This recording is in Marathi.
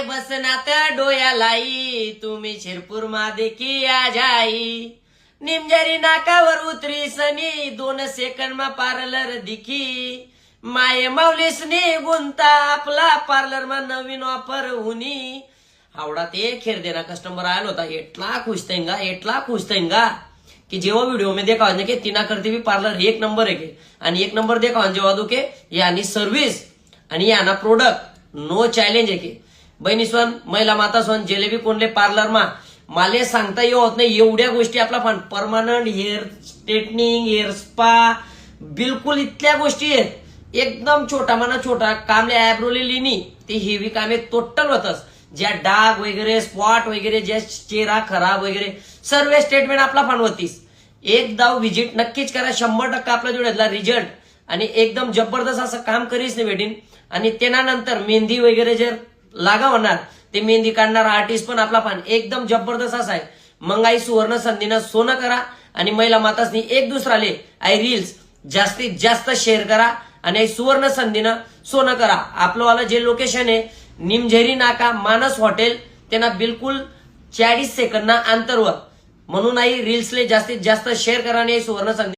माय बसनात डोयालाई तुम्ही शिरपूर मा देखी आ जाई निमजरी नाकावर उतरी सनी 2 सेकंड मा पार्लर दिखी माय माऊलीसनी गुंता आपला पार्लर मा नवीन ऑफर हुनी हावडा ते खेरदेना कस्टमर आया होता एटला खुश थेंगा कि जेव्हा वीडियो में देखा कि तिना करते भी पार्लर 1 नंबर है के आणि 1 नंबर देखा जेव्हा दो के यानी सर्व्हिस आणि याना प्रोडक्ट नो चॅलेंज आहे की बहिणी सोन महिला माता सोन जेलेबी कोणले पार्लर मा माले सांगता येत होत नाही एवढ्या गोष्टी आपला permanent hair straightening hair spa बिलकुल इतल्या गोष्टी आहेत एकदम छोटा कामले आयब्रोले लिनी ते हेवी कामे टोटल होतच ज्या डाग वगैरे स्पॉट वगैरे ज्या चेहरा खराब वगैरे सर्व स्टेटमेंट आपला फानवतीस एकदा विजिट नक्कीच करा 100% आपल्या जोड्यातला रिझल्ट आणि एकदम जबरदस्त असं काम करीस नाही भेटीन आणि त्यानंतर मेहंदी वगैरे जर लागा होणार ते मेहंदी काढणारा आर्टिस्ट पण आपला फान एकदम जबरदस्त असा आहे मग आई सुवर्ण संधीनं सोनं करा आणि महिला मातासनी एक दुसराले आई रील्स जास्तीत जास्त शेअर करा आणि आई सुवर्ण संधीनं सोनं करा आपलं वाला जे लोकेशन आहे निमझरी नाका मानस हॉटेल त्यांना बिलकुल 40 सेकंद ना अंतरवर म्हणून आई रील्सले जास्तीत जास्त शेअर करा आणि सुवर्ण संधी